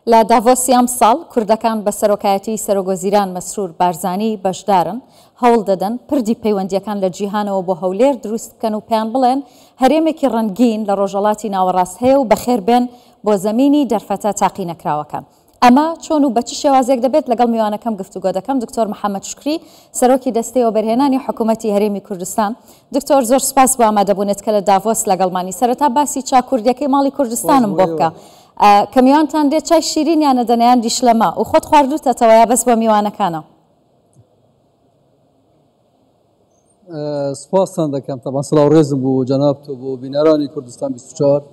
لە داڤۆسی ئەم ساڵ کوردەکان بە سەرۆکایەتی سەرۆکوەزیران مەسرور بارزانی بەشدارن، هەوڵ دەدەن پردی پەیوەندیەکان لە جیهانەوە بۆ هەولێر دروست بکەن و پێیان بڵێن هەرێمێکی ڕەنگین لە ڕۆژهەڵاتی ناوەڕاست هەیە و بەخێربێن بۆ زەمینی دەرفەتە تاقی نەکراوەکان. ئەمە چۆن و بە چ شێوازێک دەبێت لەگەڵ میوانەکەم گفتوگۆ دەکەم. دکتۆر محەممەد شکری سەرۆکی دەستەی وەبەرهێنانی حکوومەتی هەرێمی کوردستان. دکتۆر زۆر سپاس بۆ ئامادەبوونێت کە لە داڤۆس لەگەڵمانی. سەرەتا باسی چاکوردیەکەی ماڵی کوردستانم بۆ بکە. کە میوانتان دێت چای شیرینیانە دەنیان دیشلەما و خۆت خواردوتەوە یا بەس بۆ میوانەکانە؟ سپاسان دەکەم. تەبان سڵاو ڕێزم بوو جەنابتۆ بۆ بینەرانی کوردستان 24.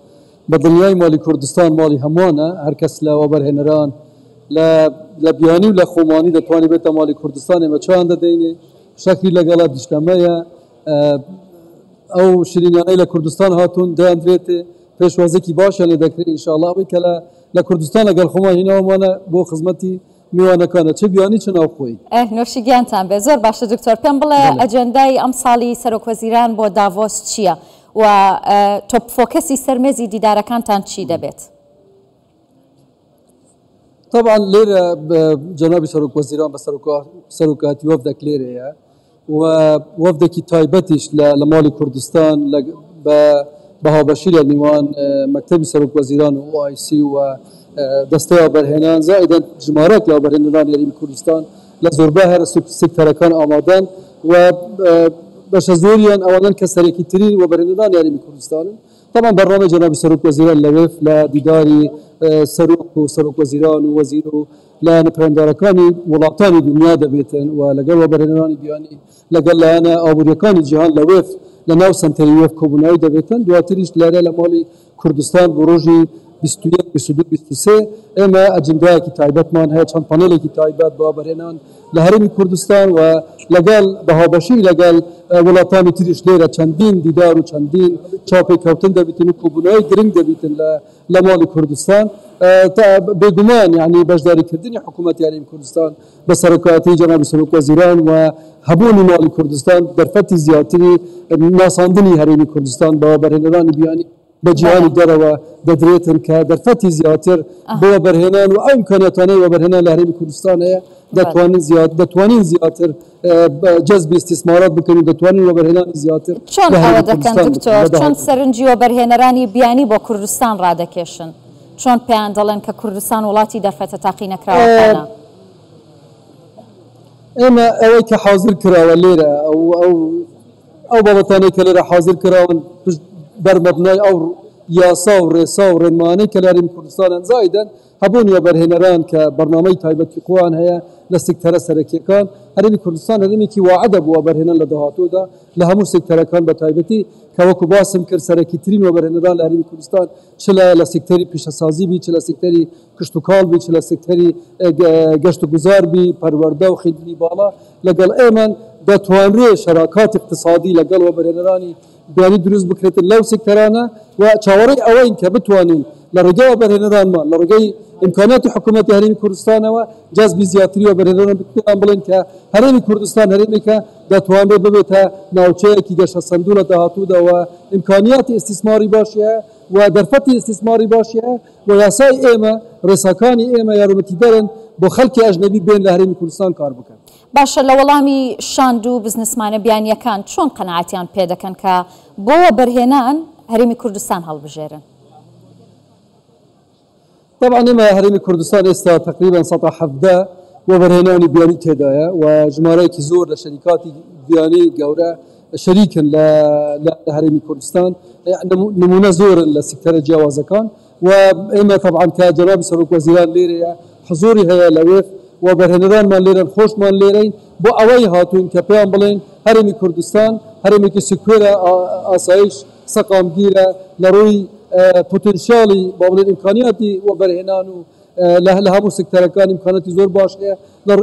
بە دڵنیای ماڵی کوردستان ماڵی هەمووانە، هەر کەس لە وەبەرهێنەران لە بیانی و لە خۆمانی دەتوانێت بێتە ماڵی کوردستان. ئێمە چیان دەدەینێ شەکری لەگەڵا دیشلەمەیە. ئەو شیرینیانەی لە کوردستان هاتوون دەیانرێتێ پێشوازێکی باشیان لێ دەکرێت ئینشاءڵڵا ئەوەی کە لە کوردستان لەگەڵ خۆمان هێناوەمانە بۆ خزمەتی میوانەکانە چه بیانی چه ناوخۆی. نوۆشی گیانتان بێ. زۆر باشە دکتۆر، پێم بڵێ ئەجەندای ئەم ساڵی سەرۆکوەزیران بۆ داڤۆس چییە و تۆپ فۆکەسی سەرمێزی دیدارەکانتان چی دەبێت؟ طبعا لێرە جەنابی سەرۆکوەزیران بە سەرۆکاتی وەفدێک لێرەیە و وەفدێکی تایبەتیش لە ماڵی کوردستان بە هاوبەشی لە نیوان مەکتەبی سەرۆکوەزیران و OIC و دەستەی وەبەرهێنان زائیدەن ژمارەك لە وەبەرهێنەرانی هەرێمی کوردستان لە زۆربەی هەر سێکتەرەکان ئامادەن و بەشە زۆریان ئەوانن کە سەرێکی ترین وەبەرهێنەرانی هەرێمی کوردستانن. طبعا بەڕامەی جەنابی سەرۆکوەزیران لەوێف لە دیداری سەرۆک و سەرۆکوەزیران و وەزیر و لایەنە پەیوەنددارەکانی وڵاتانی دنیا دەبێتن و لەگەڵ وەبەرهێنەرانی بیانی لەگەڵ لایەنە ئابوووریەکانی جیهان لەوێف لە ناو سنتەری وێف کۆبووناوی دەبێتن. دواتریش لارە لە ماڵی کوردستان بۆ ڕۆژی 21 22 23 ئێمە ئەجندایەکی تایبەتمان هەیە، چەند پانێلێکی تایبەت بە وەبەرهێنان لە هەرێمی کوردستان و لەگەڵ بەهاوبەشی لەگەڵ وڵاتانی تریش لێرە چەندین دیدار و چەندین چاپێک کەوتن دەبێتن و کۆبوونەوەی گرنگ دەبێتن لە ماڵی کوردستان. بێگومان یعنی بەشداریکردنی حکوومەتی هەرێمی کوردستان بە سەرۆکایەتی جەنابی سەرۆکوەزیران و هەبوونی ماڵی کوردستان دەرفەتی زیاتری ناساندنی هەرێمی کوردستان بە وەبەرهێنەرانی بیانی بە جیهانی دەرەوە دەدرێتن کە دەرفەتی زیاتر بۆ وەبەرهێنان و ئەو ئیمکانیاتانەی وەبەرهێنان لە هەرێمی کوردستان هەیە دەتوانین زیاتر جەزبی استثمارات بکەین و دەتوانین وەبەرهێنانی زیاتر. چۆن ئەوە دەکەن دکتۆر؟ چۆن سەرنجی وەبەرهێنەرانی بیانی بۆ کوردستان ڕادەکێشن؟ چۆن پێیان دەڵێن کە کوردستان وڵاتی دەرفەتە تاقی نەکراوەکانە؟ ئێمە ئەوەی کە حاضر کراوە لێرە ئەو بابەتانەی کە لێرە حاضر کراون بەرمەبنای ئەو یاسا و ڕێسا و ڕێنمانەی کە لە هەرێمی کوردستانن زائیدەن هەبوونی وەبەرهێنەران کە بەرنامەی تایبەتی خۆیان هەیە لە سێکتەرە سەرەکیەکان. هەرێمی کوردستان هەرێمێکی واعدە بۆ وەبەرهێنان لە داهاتوودا لە هەموو سێکتەرەکان بە تایبەتی کە وەکو باسم کرد سەرەکی ترین وەبەرهێنەران لە هەرێمی کوردستان چ لە سێکتەری پیشەسازی بی، چ لە سێکتەری کشت و کاڵ بی، چ لە سێکتەری گەشت و گوزار بی، پەروەردە و خێدنی باڵا لەگەڵ ئێمن دەتوانرێ شەراکات اقتصادی لەگەڵ وەبەرهێنەرانی بیانی دروست بکرێتن لەو سێکتەرانە و چاوەڕێی ئەوەین کە بتوانین لە ڕێگەی وەبەرهێنەرانمان لە ڕێگەی ئیمکاناتی حکوومەتی هەرێمی کوردستانەوە جەزبی زیاتری وەبەرهێنەران بتوان بڵێن کە هەرێمی کوردستان هەرێمێکە دەتوانێت ببێتە ناوچەیەکی گەشە سەندوو لە داهاتووداوە ئیمکانیاتی ئیستیسماری باشی هەیە و دەرفەتی ئیستیسماری باشی هەیە و یاسای ئێمە ڕێساکانی ئێمە یارمەتی دەرن بۆ خەڵکی ئەژنەبی بێن لە هەرێمی کوردستان کار بکەن. باشە، لە وەڵامی شاند و بزنسمانە بیانیەکان چۆن قەنەعەتیان پێ دەکەن کە بۆ وەبەرهێنان هەرێمی کوردستان هەڵبژێرن؟ طبعا ئێمە هەرێمی کوردستان ئێستا تقریبا 170 وەبەرهێنانی بیانی تێدایە و ژمارەیەکی زۆر لە شەریکاتی بیانی گەورە شەریکن لە هەرێمی کوردستان، نمونە زۆرن لە سێکتەرە جیاوازەکان و ئێمە طبعا کە جەنابی سەرۆکوەزیران لێرەیە حزوری هەیە لەوێ وەبەرهێنەرانمان لێرەن، خۆشمان لێرەین بۆ ئەوەی هاتوین کە پێیان بڵێن هەرێمی کوردستان هەرێمێکی سکوێرە، ئاسایش سەقامگیرە لە ڕووی پۆتێنشیاڵی با بڵێن ئیمکانیاتی وەبەرهێنان و لە هەموو سێکتەرەکان ئیمکاناتی زۆر باش هەیە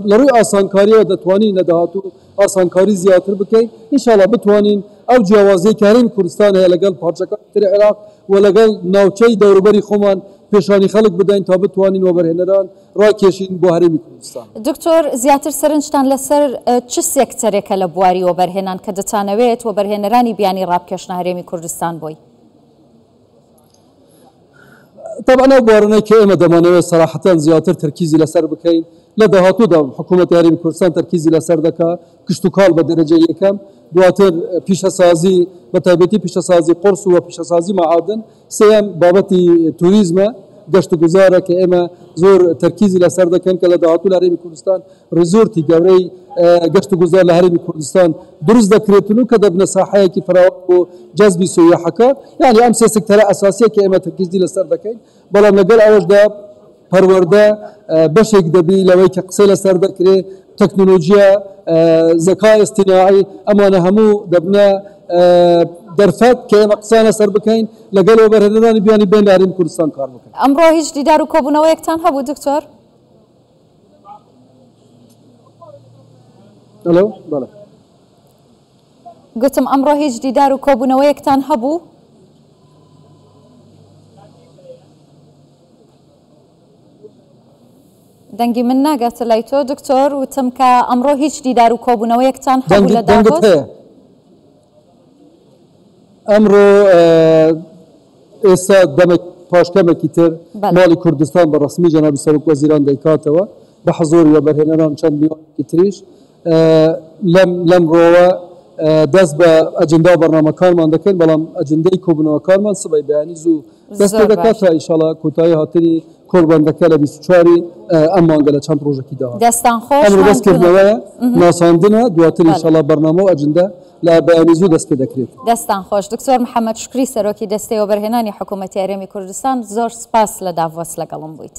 لە ڕووی ئاسانکاریەوە دەتوانین لە داهاتوو ئاسانکاری زیاتر بکەین. ئینشاڵڵا بتوانین ئەو جیاوازەی کە هەرێمی کوردستان هەیە لەگەڵ پارچەکانی تری عێراق و لەگەڵ ناوچەی دەوروبەری خۆمان پێشانی خەڵک بدەین تا بتوانین وەبەرهێنەران ڕاکێشین بۆ هەرێمی کوردستان. دکتۆر، زیاتر سەرنجتان لەسەر چ سێکتەرێکە لە بواری وەبەرهێنان کە دەتانەوێت وەبەرهێنەرانی بیانی ڕابکێشنە هەرێمی کوردستان بۆی؟ طبعا ئەو بوارانەی کە ئێمە دەمانەوێت سەراحەتەن زیاتر تەرکیزی لەسەر بکەین لە داهاتوودا حکوومەتی هەرێمی کوردستان تەرکیزی لەسەر دەکات کشت و کاڵ بە دەرەجەی یەکەم دواتر پیشەسازی بە تایبەتی پیشەسازی قورس و پیشەسازی معادن سێم بابەتی توریزمە گەشت و گوزارە کە ئێمە زۆر تەرکیزی لەسەر دەکەن کە لە داهاتوو لە هەرێمی کوردستان ریزۆرتی گەورەی گەشت و گوزار لە هەرێمی کوردستان دروست دەکرێتن و کە دەبنە ساحەیەکی فراوان بۆ جەزبی سیاحەکە یعنی ئەم سێ سێکتەرە ئەساسیە کە ئێمە تەرکیزی لەسەر دەکەین بەڵام لەگەڵ ئەوەشدا پەروەردە بەشێک دەبی لەوەی کە قسەی لەسەر دەکرێت تەکنۆلۆژیا زەکای ئەستیناعی ئەمانە هەموو دەبنە دەرفەت کە ئێمە قسە لەسەر بکەین لەگەڵ وەبەرهێنەرانی بیانی بین لە هەرێمی کوردستان کار بکەین. ئەمڕۆ هیچ دیدار و کۆبوونەوەیەکتان هەبوو دکتۆر؟ ئەلۆ بەڵێ گوتم ئەمڕۆ هیچ دیدار و کۆبوونەوەیەکتان هەبوو؟ دەنگی من ناگاتە لای تۆ دکتۆر وتم کە ئەمڕۆ هیچ دیدار و کۆبوونەوەیەکتان هەبوو لە داڤۆس؟ ئەمڕۆ ئێستا دەمێک پاشکەمێکی تر ماڵی کوردستان بە ڕسمی جەنابی سەرۆک وەزیران دەیکاتەوە بە حەزۆری وەبەرهێنەران چەند میلیۆنێکی تریش لەم ڕۆوە دەست بە ئەجندا و بەرنامەکانمان دەکەین بەڵام ئەجندەی کۆبوونەوەکانمان سبەی بەیانی زوو دەست پێ دەکات تا ئینشاڵڵا کۆتایی هاتنی کۆربەندەکە لە 24 ئەم مانگە لە چەند ڕۆژێکی داهات. دەستان خۆش ئەمڕۆ دەستکردنەوەیە ناساندنە دواتر ئینشاڵڵا بەرنامە و ئەجندە لە بەیانی زوو دەست پێ دەکرێت. دەستان خۆش دکتۆر محەممەد شکری سەرۆکی دەستەی وەبەرهێنانی حکوومەتی هەرێمی کوردستان زۆر سپاس لە داڤۆس لەگەڵم بوویت.